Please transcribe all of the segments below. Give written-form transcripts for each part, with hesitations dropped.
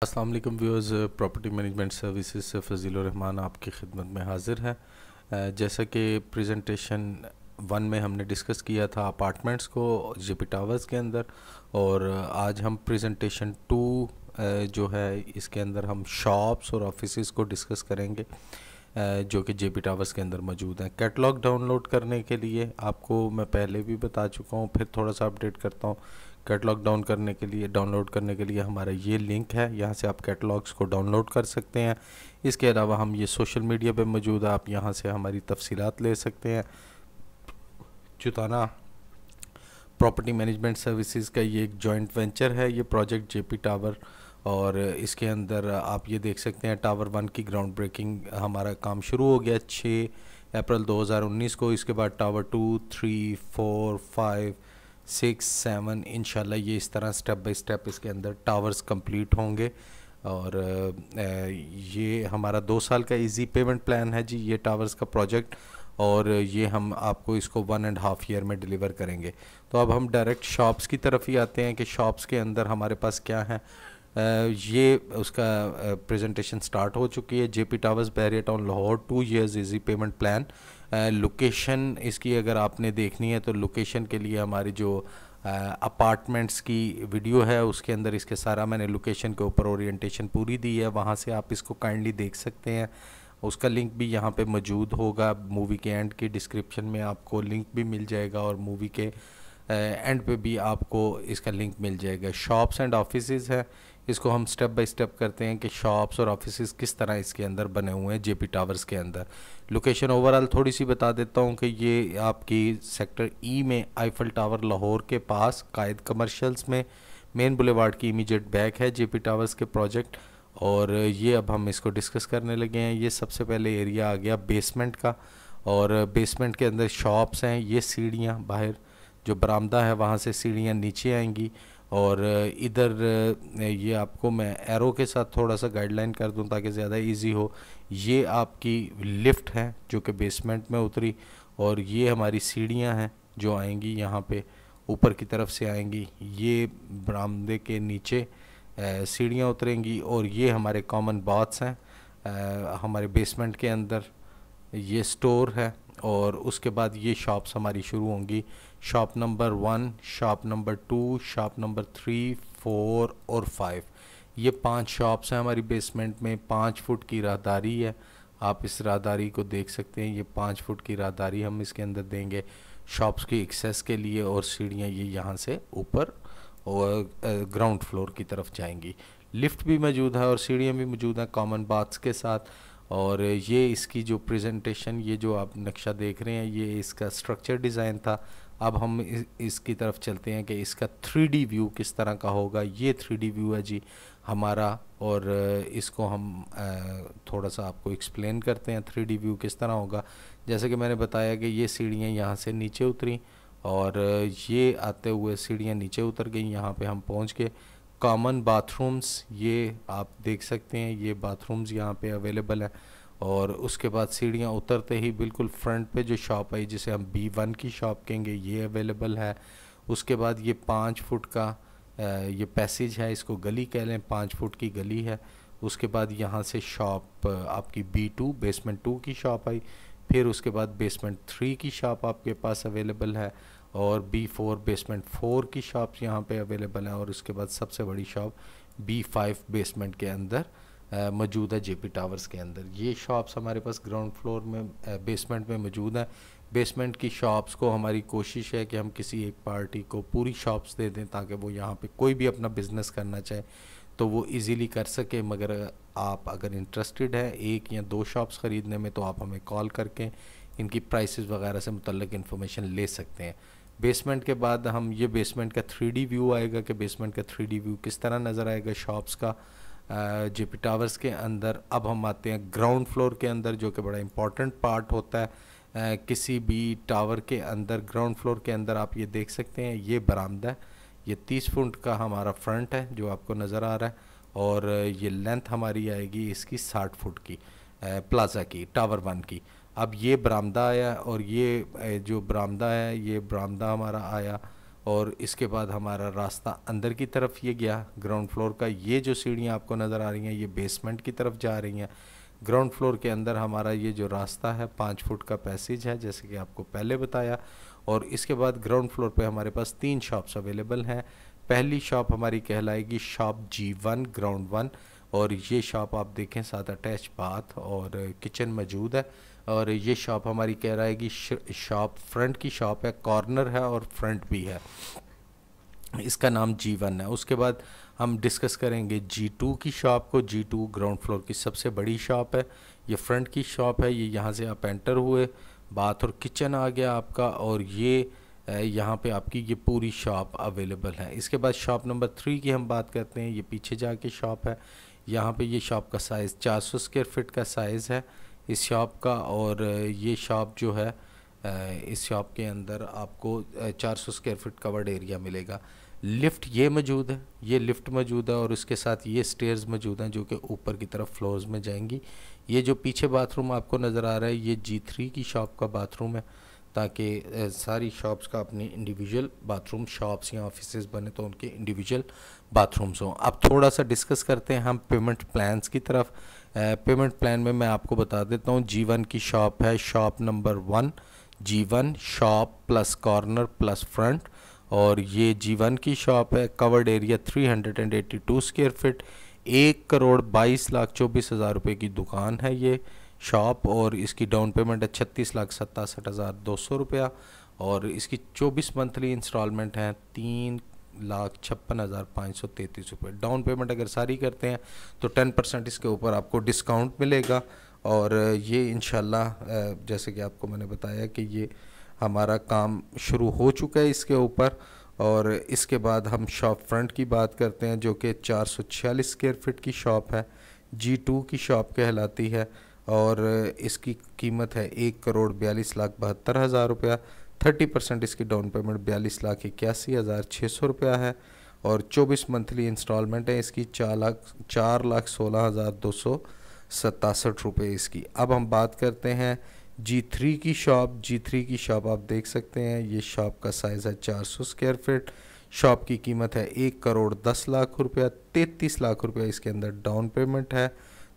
अस्सलाम वालेकुम viewers. Property management services से फजीलुर रहमान आपकी खिदमत में हाज़िर है। जैसा कि प्रेजेंटेशन 1 में हमने डिस्कस किया था अपार्टमेंट्स को जेपी टावर्स के अंदर, और आज हम प्रेजेंटेशन 2 जो है इसके अंदर हम शॉप्स और ऑफिसेज़ को डिस्कस करेंगे जो कि जेपी टावर्स के अंदर मौजूद हैं। कैटलॉग डाउनलोड करने के लिए आपको मैं पहले भी बता चुका हूँ, फिर थोड़ा सा अपडेट करता हूँ। कैटलॉग डाउनलोड करने के लिए हमारा ये लिंक है, यहाँ से आप कैटलॉग्स को डाउनलोड कर सकते हैं। इसके अलावा हम ये सोशल मीडिया पे मौजूद है, आप यहाँ से हमारी तफसीलात ले सकते हैं। चुताना प्रॉपर्टी मैनेजमेंट सर्विसेज का ये एक जॉइंट वेंचर है, ये प्रोजेक्ट जेपी टावर, और इसके अंदर आप ये देख सकते हैं टावर 1 की ग्राउंड ब्रेकिंग हमारा काम शुरू हो गया 6 अप्रैल 2019 को। इसके बाद टावर 2, 3, 4, 5, 6, 7 इंशाल्लाह ये इस तरह स्टेप बाय स्टेप इसके अंदर टावर्स कंप्लीट होंगे। और ये हमारा 2 साल का इजी पेमेंट प्लान है जी, ये टावर्स का प्रोजेक्ट, और ये हम आपको इसको 1.5 ईयर में डिलीवर करेंगे। तो अब हम डायरेक्ट शॉप्स की तरफ ही आते हैं कि शॉप्स के अंदर हमारे पास क्या है। ये उसका प्रेजेंटेशन स्टार्ट हो चुकी है। JP towers barrier town Lahore 2 years easy payment plan. Location इसकी अगर आपने देखनी है तो लोकेशन के लिए हमारी जो अपार्टमेंट्स की वीडियो है उसके अंदर इसके सारा मैंने लोकेशन के ऊपर ओरिएंटेशन पूरी दी है, वहाँ से आप इसको काइंडली देख सकते हैं। उसका लिंक भी यहाँ पे मौजूद होगा, मूवी के एंड की डिस्क्रिप्शन में आपको लिंक भी मिल जाएगा, और मूवी के एंड पे भी आपको इसका लिंक मिल जाएगा। शॉप्स एंड ऑफिसेज़ है, इसको हम स्टेप बाय स्टेप करते हैं कि शॉप्स और ऑफिसेज़ किस तरह इसके अंदर बने हुए हैं जेपी टावर्स के अंदर। लोकेशन ओवरऑल थोड़ी सी बता देता हूँ कि ये आपकी सेक्टर ई में आईफल टावर लाहौर के पास कायद कमर्शियल्स में मेन बुलेवार्ड की इमीडिएट बैक है जेपी टावर्स के प्रोजेक्ट। और ये अब हम इसको डिस्कस करने लगे हैं। ये सबसे पहले एरिया आ गया बेसमेंट का, और बेसमेंट के अंदर शॉप्स हैं। ये सीढ़ियाँ बाहर जो बरामदा है वहाँ से सीढ़ियाँ नीचे आएंगी, और इधर ये आपको मैं एरो के साथ थोड़ा सा गाइडलाइन कर दूं ताकि ज़्यादा इजी हो। ये आपकी लिफ्ट है जो कि बेसमेंट में उतरी, और ये हमारी सीढ़ियाँ हैं जो आएंगी यहाँ पे ऊपर की तरफ से आएंगी। ये बरामदे के नीचे सीढ़ियाँ उतरेंगी, और ये हमारे कॉमन बाथ्स हैं हमारे बेसमेंट के अंदर। ये स्टोर है, और उसके बाद ये शॉप्स हमारी शुरू होंगी। Shop number 1, shop number 2, shop number 3, 4 और 5। ये 5 शॉप्स हैं हमारी बेसमेंट में। 5 फुट की राहदारी है, आप इस राहदारी को देख सकते हैं। ये 5 फुट की राहदारी हम इसके अंदर देंगे शॉप्स की एक्सेस के लिए, और सीढ़ियाँ ये यहाँ से ऊपर और ग्राउंड फ्लोर की तरफ जाएंगी। लिफ्ट भी मौजूद है और सीढ़ियाँ भी मौजूद हैं कॉमन बाथ्स के साथ। और ये इसकी जो प्रेजेंटेशन, ये जो आप नक्शा देख रहे हैं, ये इसका स्ट्रक्चर डिज़ाइन था। अब हम इसकी तरफ चलते हैं कि इसका 3D व्यू किस तरह का होगा। ये 3D व्यू है जी हमारा, और इसको हम थोड़ा सा आपको एक्सप्लेन करते हैं 3D व्यू किस तरह होगा। जैसे कि मैंने बताया कि ये सीढ़ियाँ यहाँ से नीचे उतरी, और ये आते हुए सीढ़ियाँ नीचे उतर गई। यहाँ पे हम पहुँच गए। कॉमन बाथरूम्स ये आप देख सकते हैं, ये बाथरूम्स यहाँ पे अवेलेबल हैं। और उसके बाद सीढ़ियाँ उतरते ही बिल्कुल फ्रंट पे जो शॉप आई जिसे हम B1 की शॉप कहेंगे, ये अवेलेबल है। उसके बाद ये 5 फुट का ये पैसेज है, इसको गली कह लें, 5 फुट की गली है। उसके बाद यहाँ से शॉप आपकी B2 बेसमेंट 2 की शॉप आई। फिर उसके बाद बेसमेंट 3 की शॉप आपके पास अवेलेबल है, और B4 बेसमेंट 4 की शॉप्स यहाँ पे अवेलेबल हैं। और उसके बाद सबसे बड़ी शॉप B5 बेसमेंट के अंदर मौजूद है जेपी टावर्स के अंदर। ये शॉप्स हमारे पास ग्राउंड फ्लोर में बेसमेंट में मौजूद हैं। बेसमेंट की शॉप्स को हमारी कोशिश है कि हम किसी एक पार्टी को पूरी शॉप्स दे दें ताकि वो यहाँ पे कोई भी अपना बिज़नेस करना चाहे तो वो इजीली कर सके। मगर आप अगर इंटरेस्टेड है 1 या 2 शॉप्स ख़रीदने में तो आप हमें कॉल करके इनकी प्राइसेस वगैरह से मुतल्लिक इन्फॉर्मेशन ले सकते हैं। बेसमेंट के बाद हम ये बेसमेंट का 3D व्यू आएगा कि बेसमेंट का 3D व्यू किस तरह नज़र आएगा शॉप्स का जेपी टावर्स के अंदर। अब हम आते हैं ग्राउंड फ्लोर के अंदर, जो कि बड़ा इंपॉर्टेंट पार्ट होता है किसी भी टावर के अंदर। ग्राउंड फ्लोर के अंदर आप ये देख सकते हैं, ये बरामदा है। ये 30 फुट का हमारा फ्रंट है जो आपको नज़र आ रहा है, और ये लेंथ हमारी आएगी इसकी 60 फुट की प्लाजा की, टावर 1 की। अब ये बरामदा आया, और ये जो बरामदा है ये बरामदा हमारा आया, और इसके बाद हमारा रास्ता अंदर की तरफ ये गया ग्राउंड फ्लोर का। ये जो सीढ़ियाँ आपको नज़र आ रही हैं ये बेसमेंट की तरफ जा रही हैं। ग्राउंड फ्लोर के अंदर हमारा ये जो रास्ता है 5 फुट का पैसेज है जैसे कि आपको पहले बताया। और इसके बाद ग्राउंड फ्लोर पे हमारे पास 3 शॉप्स अवेलेबल हैं। पहली शॉप हमारी कहलाएगी शॉप G1 ग्राउंड 1, और ये शॉप आप देखें साथ अटैच बाथ और किचन मौजूद है। और ये शॉप हमारी कहलाएगी शॉप फ्रंट की शॉप है, कॉर्नर है और फ्रंट भी है, इसका नाम G1 है। उसके बाद हम डिस्कस करेंगे G2 की शॉप को। G2 ग्राउंड फ्लोर की सबसे बड़ी शॉप है, ये फ्रंट की शॉप है। ये यहाँ से आप एंटर हुए, बाथ और किचन आ गया आपका, और ये यहाँ पे आपकी ये पूरी शॉप अवेलेबल है। इसके बाद शॉप नंबर 3 की हम बात करते हैं। ये पीछे जाके शॉप है। यहाँ पे ये शॉप का साइज़ 400 स्क्वायर फीट का साइज़ है इस शॉप का। और ये शॉप जो है इस शॉप के अंदर आपको 400 स्क्वायर फीट कवर्ड एरिया मिलेगा। लिफ्ट ये मौजूद है, ये लिफ्ट मौजूद है, और उसके साथ ये स्टेयर्स मौजूद हैं जो कि ऊपर की तरफ फ्लोर्स में जाएंगी। ये जो पीछे बाथरूम आपको नज़र आ रहा है ये G3 की शॉप का बाथरूम है, ताकि सारी शॉप्स का अपनी इंडिविजुअल बाथरूम, शॉप्स या ऑफिसेज बने तो उनके इंडिविजुअल बाथरूम्स हों। अब थोड़ा सा डिस्कस करते हैं हम पेमेंट प्लान्स की तरफ। पेमेंट प्लान में मैं आपको बता देता हूँ। G1 की शॉप है shop number 1, G1 shop plus corner plus front, और ये G1 की शॉप है। कवर्ड एरिया 382 स्क्वायर फीट, 1,22,24,000 रुपये की दुकान है ये शॉप, और इसकी डाउन पेमेंट है 36,67,200 रुपया, और इसकी 24 मंथली इंस्टॉलमेंट हैं 3,56,533 रुपये। डाउन पेमेंट अगर सारी करते हैं तो 10% इसके ऊपर आपको डिस्काउंट मिलेगा। और ये इंशाल्लाह जैसे कि आपको मैंने बताया कि ये हमारा काम शुरू हो चुका है इसके ऊपर। और इसके बाद हम शॉप फ्रंट की बात करते हैं जो कि 446 स्क्वायर फीट की शॉप है, G2 की शॉप कहलाती है, और इसकी कीमत है 1,42,72,000 रुपया। 30% इसकी डाउन पेमेंट 42,81,600 रुपया है, और 24 मंथली इंस्टॉलमेंट है इसकी 4,16,267 रुपये इसकी। अब हम बात करते हैं G3 की शॉप। G3 की शॉप आप देख सकते हैं, ये शॉप का साइज़ है 400 स्क्वायर फीट। शॉप की कीमत है 1,10,00,000 रुपया। 33 लाख रुपया इसके अंदर डाउन पेमेंट है।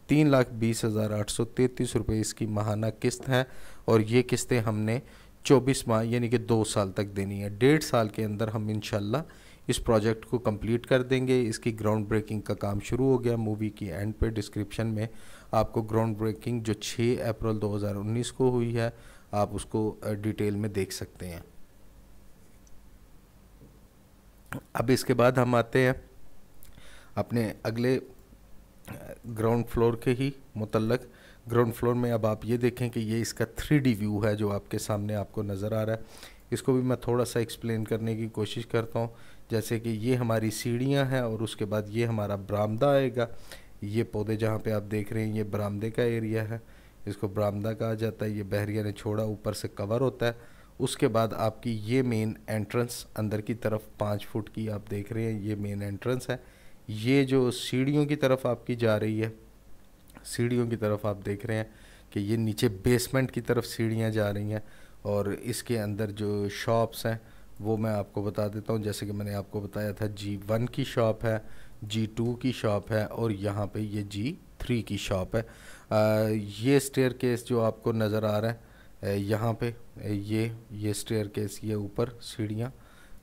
3,20,833 रुपये इसकी माहाना किस्त है, और ये किस्तें हमने 24 माह यानी कि 2 साल तक देनी है। 1.5 साल के अंदर हम इंशाल्लाह इस प्रोजेक्ट को कंप्लीट कर देंगे। इसकी ग्राउंड ब्रेकिंग का काम शुरू हो गया। मूवी की एंड पे डिस्क्रिप्शन में आपको ग्राउंड ब्रेकिंग जो 6 अप्रैल 2019 को हुई है आप उसको डिटेल में देख सकते हैं। अब इसके बाद हम आते हैं अपने अगले ग्राउंड फ्लोर के ही मुतल्लक। ग्राउंड फ्लोर में अब आप ये देखें कि ये इसका 3D व्यू है जो आपके सामने आपको नज़र आ रहा है। इसको भी मैं थोड़ा सा एक्सप्लेन करने की कोशिश करता हूँ। जैसे कि ये हमारी सीढ़ियाँ हैं, और उसके बाद ये हमारा बरामदा आएगा। ये पौधे जहाँ पे आप देख रहे हैं ये बरामदे का एरिया है, इसको बरामदा कहा जाता है। ये बहरिया ने छोड़ा ऊपर से कवर होता है। उसके बाद आपकी ये मेन एंट्रेंस अंदर की तरफ 5 फुट की आप देख रहे हैं, ये मेन एंट्रेंस है। ये जो सीढ़ियों की तरफ आपकी जा रही है, सीढ़ियों की तरफ आप देख रहे हैं कि ये नीचे बेसमेंट की तरफ सीढ़ियाँ जा रही हैं। और इसके अंदर जो शॉप्स हैं वो मैं आपको बता देता हूँ। जैसे कि मैंने आपको बताया था G1 की शॉप है, G2 की शॉप है, और यहाँ पे ये G3 की शॉप है। ये स्टेयर केस जो आपको नज़र आ रहा है यहाँ पे, ये स्टेयर केस, ये ऊपर सीढ़ियाँ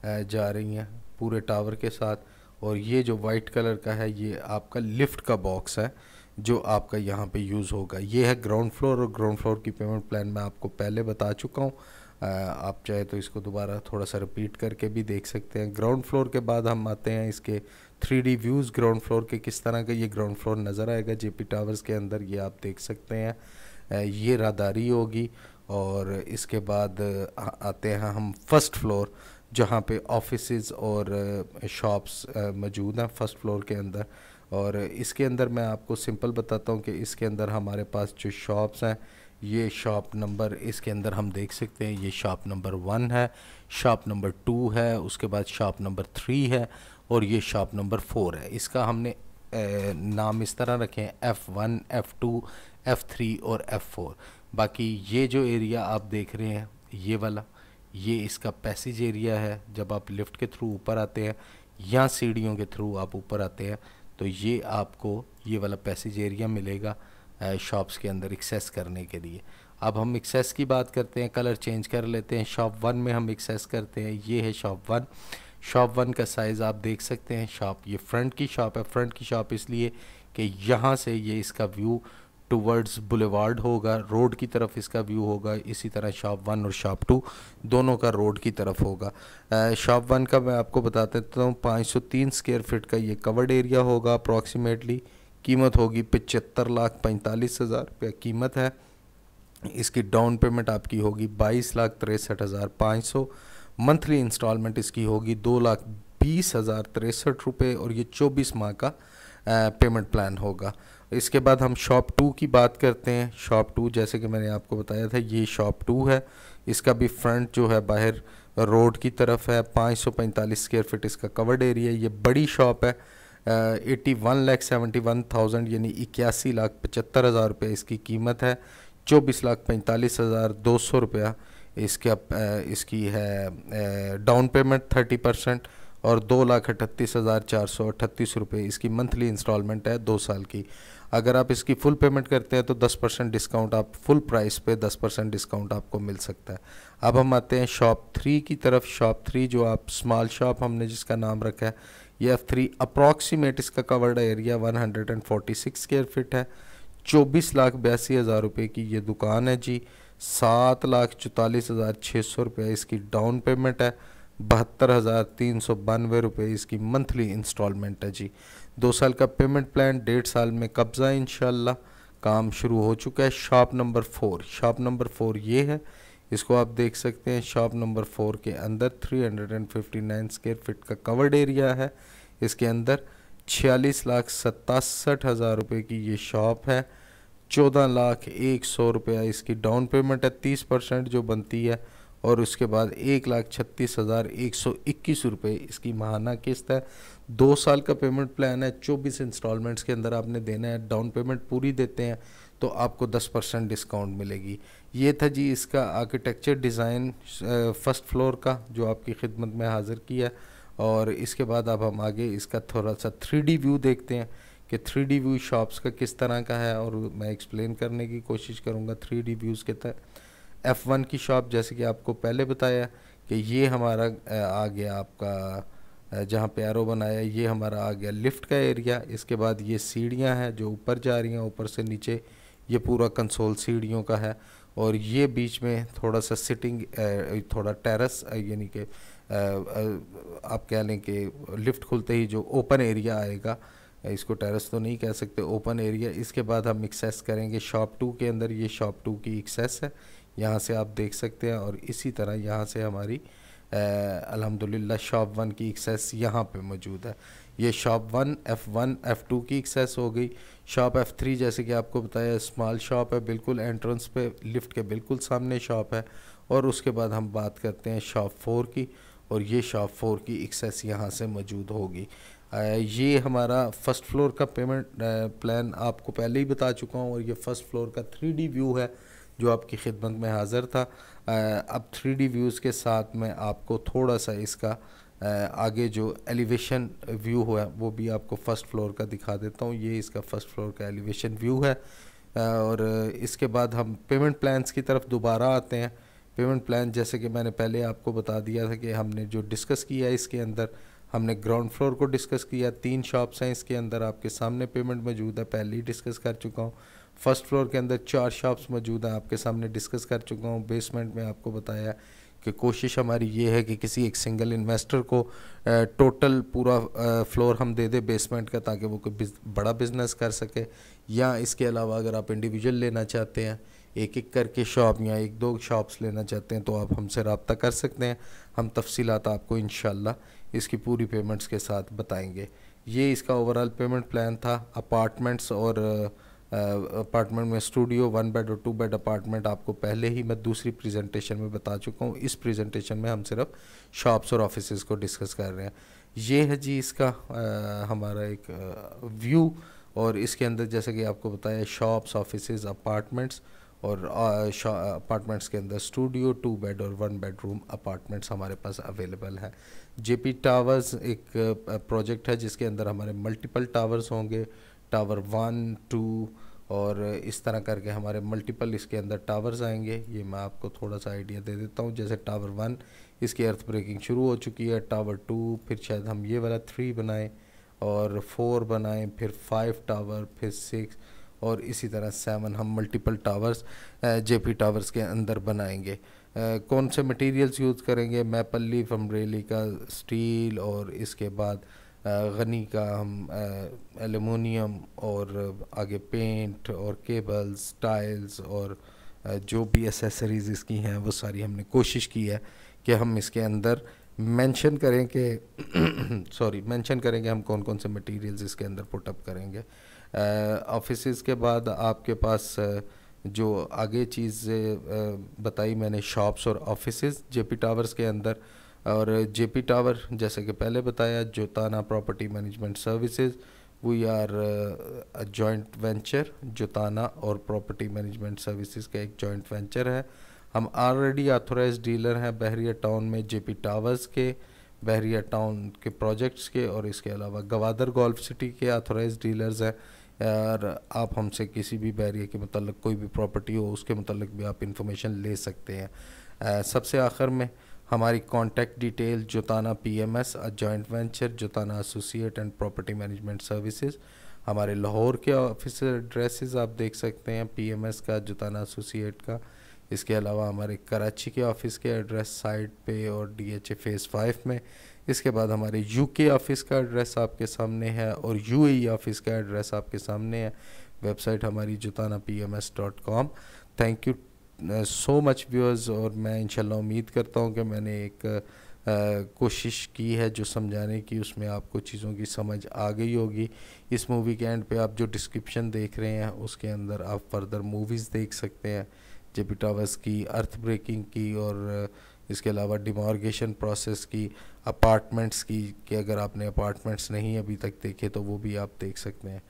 जा रही हैं पूरे टावर के साथ। और ये जो वाइट कलर का है ये आपका लिफ्ट का बॉक्स है जो आपका यहाँ पे यूज़ होगा। ये है ग्राउंड फ्लोर, और ग्राउंड फ्लोर की पेमेंट प्लान मैं आपको पहले बता चुका हूँ। आप चाहे तो इसको दोबारा थोड़ा सा रिपीट करके भी देख सकते हैं। ग्राउंड फ्लोर के बाद हम आते हैं इसके 3D व्यूज़ ग्राउंड फ्लोर के किस तरह का ये ग्राउंड फ्लोर नज़र आएगा JP टावर्स के अंदर, ये आप देख सकते हैं। ये राहदारी होगी। और इसके बाद आते हैं हम फर्स्ट फ्लोर जहाँ पे ऑफिसेज और शॉप्स मौजूद हैं फर्स्ट फ्लोर के अंदर। और इसके अंदर मैं आपको सिंपल बताता हूँ कि इसके अंदर हमारे पास जो शॉप्स हैं, ये शॉप नंबर इसके अंदर हम देख सकते हैं, ये शॉप नंबर 1 है, शॉप नंबर 2 है, उसके बाद शॉप नंबर 3 है, और ये शॉप नंबर 4 है। इसका हमने नाम इस तरह रखे हैं F1, F2, F3 और F4। बाकी ये जो एरिया आप देख रहे हैं ये वाला, ये इसका पैसेज एरिया है। जब आप लिफ्ट के थ्रू ऊपर आते हैं या सीढ़ियों के थ्रू आप ऊपर आते हैं तो ये आपको ये वाला पैसेज एरिया मिलेगा शॉप्स के अंदर एक्सेस करने के लिए। अब हम एक्सेस की बात करते हैं, कलर चेंज कर लेते हैं। शॉप 1 में हम एक्सेस करते हैं, ये है शॉप 1। शॉप 1 का साइज़ आप देख सकते हैं। शॉप ये फ्रंट की शॉप है। फ्रंट की शॉप इसलिए कि यहाँ से ये इसका व्यू टुवर्ड्स बुलेवार्ड होगा, रोड की तरफ इसका व्यू होगा। इसी तरह शॉप 1 और शॉप 2 दोनों का रोड की तरफ होगा। शॉप 1 का मैं आपको बता देता हूँ, 503 स्क्वायर फीट का ये कवर्ड एरिया होगा अप्रॉक्सीमेटली। कीमत होगी 75,45,000 रुपया कीमत है। इसकी डाउन पेमेंट आपकी होगी 22,63,500। मंथली इंस्टॉलमेंट इसकी होगी 2,20,063 रुपये और ये 24 माह का पेमेंट प्लान होगा। इसके बाद हम शॉप 2 की बात करते हैं। शॉप 2 जैसे कि मैंने आपको बताया था, ये शॉप 2 है। इसका भी फ्रंट जो है बाहर रोड की तरफ है। 545 स्क्वायर फीट इसका कवर्ड एरिया। ये बड़ी शॉप है। 81,71,000 यानी 81,75,000 रुपये इसकी कीमत है। 24,45,200 रुपया इसकी है डाउन पेमेंट 30% और 2,38,438 रुपये इसकी मंथली इंस्टॉलमेंट है 2 साल की। अगर आप इसकी फुल पेमेंट करते हैं तो 10% डिस्काउंट, आप फुल प्राइस पे 10% डिस्काउंट आपको मिल सकता है। अब हम आते हैं शॉप 3 की तरफ। शॉप 3 जो आप स्मॉल शॉप हमने जिसका नाम रखा है, ये F3 अप्रॉक्सीमेट इसका कवर्ड एरिया 146 स्क्वायर फीट है। 24,82,000 रुपये की ये दुकान है जी। 7,44,600 रुपये इसकी डाउन पेमेंट है। 72,392 रुपये इसकी मंथली इंस्टॉलमेंट है जी। 2 साल का पेमेंट प्लान, 1.5 साल में कब्ज़ा इंशाल्लाह। काम शुरू हो चुका है। शॉप नंबर 4, शॉप नंबर 4 ये है, इसको आप देख सकते हैं। शॉप नंबर 4 के अंदर 359 स्क्वायर फीट का कवर्ड एरिया है। इसके अंदर 46,67,000 रुपये की ये शॉप है। 14,01,100 रुपया इसकी डाउन पेमेंट है, 30% जो बनती है, और उसके बाद 1,36,121 रुपये इसकी माहाना किस्त है। 2 साल का पेमेंट प्लान है। 24 इंस्टॉलमेंट्स के अंदर आपने देना है। डाउन पेमेंट पूरी देते हैं तो आपको 10% डिस्काउंट मिलेगी। ये था जी इसका आर्किटेक्चर डिज़ाइन फर्स्ट फ्लोर का जो आपकी खिदमत में हाज़िर किया। और इसके बाद अब हम आगे इसका थोड़ा सा 3D व्यू देखते हैं कि 3D व्यू शॉप्स का किस तरह का है, और मैं एक्सप्लेन करने की कोशिश करूँगा 3D व्यूज़ के तहत। F1 की शॉप जैसे कि आपको पहले बताया कि ये हमारा आ गया आपका जहाँ पे एरो बनाया, ये हमारा आ गया लिफ्ट का एरिया। इसके बाद ये सीढ़ियाँ हैं जो ऊपर जा रही हैं, ऊपर से नीचे ये पूरा कंसोल सीढ़ियों का है। और ये बीच में थोड़ा सा सिटिंग थोड़ा टेरेस यानी कि आप कह लें कि लिफ्ट खुलते ही जो ओपन एरिया आएगा, इसको टेरेस तो नहीं कह सकते, ओपन एरिया। इसके बाद हम एक्सेस करेंगे शॉप 2 के अंदर। ये शॉप 2 की एक्सेस है, यहाँ से आप देख सकते हैं। और इसी तरह यहाँ से हमारी अल्हम्दुलिल्लाह शॉप 1 की एक्सेस यहाँ पे मौजूद है। ये शॉप 1 F1 F2 की एक्सेस हो गई। शॉप F3 जैसे कि आपको बताया स्मॉल शॉप है, बिल्कुल एंट्रेंस पे लिफ्ट के बिल्कुल सामने शॉप है। और उसके बाद हम बात करते हैं शॉप 4 की, और ये शॉप 4 की एक्सेस यहाँ से मौजूद होगी। ये हमारा फ़र्स्ट फ्लोर का पेमेंट प्लान आपको पहले ही बता चुका हूँ, और ये फ़र्स्ट फ्लोर का 3D व्यू है जो आपकी खिदमत में हाज़िर था। अब 3D व्यूज़ के साथ में आपको थोड़ा सा इसका आगे जो एलिवेशन व्यू हुआ वो भी आपको फ़र्स्ट फ्लोर का दिखा देता हूँ। ये इसका फ़र्स्ट फ्लोर का एलिवेशन व्यू है। और इसके बाद हम पेमेंट प्लान्स की तरफ दोबारा आते हैं। पेमेंट प्लान जैसे कि मैंने पहले आपको बता दिया था कि हमने जो डिस्कस किया इसके अंदर, हमने ग्राउंड फ्लोर को डिस्कस किया। 3 शॉप्स हैं इसके अंदर, आपके सामने पेमेंट मौजूद है, पहले ही डिस्कस कर चुका हूँ। फर्स्ट फ्लोर के अंदर 4 शॉप्स मौजूद हैं, आपके सामने डिस्कस कर चुका हूँ। बेसमेंट में आपको बताया कि कोशिश हमारी ये है कि किसी एक सिंगल इन्वेस्टर को टोटल पूरा फ्लोर हम दे दें बेसमेंट का, ताकि वो कोई बड़ा बिज़नेस कर सके। या इसके अलावा अगर आप इंडिविजुअल लेना चाहते हैं, एक एक करके शॉप या 1-2 शॉप्स लेना चाहते हैं, तो आप हमसे रब्ता कर सकते हैं। हम तफसीलात आपको इंशाल्लाह इसकी पूरी पेमेंट्स के साथ बताएंगे। ये इसका ओवरऑल पेमेंट प्लान था। अपार्टमेंट्स और अपार्टमेंट में स्टूडियो 1 बेड और 2 बेड अपार्टमेंट आपको पहले ही मैं दूसरी प्रेजेंटेशन में बता चुका हूँ। इस प्रेजेंटेशन में हम सिर्फ शॉप्स और ऑफिसेज़ को डिस्कस कर रहे हैं। ये है जी इसका हमारा एक व्यू, और इसके अंदर जैसे कि आपको बताया शॉप्स, ऑफिसेज़, अपार्टमेंट्स और अपार्टमेंट्स के अंदर स्टूडियो, 2 बेड और 1 बेडरूम अपार्टमेंट्स हमारे पास अवेलेबल है। जेपी टावर्स एक प्रोजेक्ट है जिसके अंदर हमारे मल्टीपल टावर्स होंगे, टावर 1, 2 और इस तरह करके हमारे मल्टीपल इसके अंदर टावर्स आएंगे। ये मैं आपको थोड़ा सा आइडिया दे देता हूँ। जैसे टावर 1 इसकी अर्थ ब्रेकिंग शुरू हो चुकी है, टावर 2 फिर शायद हम ये वाला 3 बनाएं और 4 बनाएं, फिर 5 टावर, फिर 6 और इसी तरह 7 हम मल्टीपल टावर्स जेपी टावर्स के अंदर बनाएंगे। कौन से मटेरियल्स यूज़ करेंगे? मैपल लीफ अम्ब्रेली का स्टील, और इसके बाद गनी का हम एलुमिनियम, और आगे पेंट और केबल्स, टाइल्स और जो भी एसेसरीज़ इसकी हैं वो सारी हमने कोशिश की है कि हम इसके अंदर मेंशन करें कि मेंशन करेंगे हम कौन कौन से मटेरियल्स इसके अंदर पुटअप करेंगे। ऑफिसेज़ के बाद आपके पास जो आगे चीज़ बताई मैंने, शॉप्स और ऑफिसेज़ जेपी टावर्स के अंदर। और जेपी टावर जैसे कि पहले बताया, Jotana property management services, we are a joint venture. Jotana और प्रॉपर्टी मैनेजमेंट सर्विसेज का एक जॉइंट वेंचर है। हम ऑलरेडी ऑथोराइज डीलर हैं बहरिया टाउन में जेपी टावर्स के, बहरिया टाउन के प्रोजेक्ट्स के, और इसके अलावा गवादर गोल्फ सिटी के ऑथोराइज डीलर्स हैं। और आप हमसे किसी भी बहरिया के मतलब कोई भी प्रॉपर्टी हो उसके मतलब भी आप इंफॉर्मेशन ले सकते हैं। सबसे आखिर में हमारी contact detail, Jotana PMS a joint venture, Jotana associate and property management services. हमारे लाहौर के ऑफिस एड्रेसेस आप देख सकते हैं, पीएमएस का, जोताना एसोसिएट का। इसके अलावा हमारे कराची के ऑफिस के एड्रेस साइट पे और डीएचए फेज़ 5 में। इसके बाद हमारे यूके ऑफिस का एड्रेस आपके सामने है और यूएई ऑफिस का एड्रेस आपके सामने है। वेबसाइट हमारी jotanapms.com। Thank you so much viewers. और मैं इंशाल्लाह उम्मीद करता हूँ कि मैंने एक कोशिश की है जो समझाने की, उसमें आपको चीज़ों की समझ आ गई होगी। इस मूवी के एंड पे आप जो डिस्क्रिप्शन देख रहे हैं उसके अंदर आप फर्दर मूवीज़ देख सकते हैं, जेपी टावर्स की, अर्थ ब्रेकिंग की, और इसके अलावा डिमॉर्गेशन प्रोसेस की, अपार्टमेंट्स की, कि अगर आपने अपार्टमेंट्स नहीं अभी तक देखे तो वो भी आप देख सकते हैं।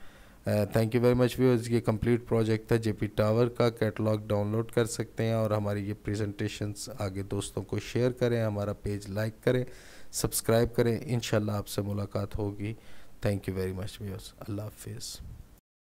Thank you very much viewers. ये कंप्लीट प्रोजेक्ट था जेपी टावर का। कैटलॉग डाउनलोड कर सकते हैं और हमारी ये प्रेजेंटेशंस आगे दोस्तों को शेयर करें, हमारा पेज लाइक करें, सब्सक्राइब करें। इंशाल्लाह आपसे मुलाकात होगी। Thank you very much viewers. अल्लाह हाफिज़।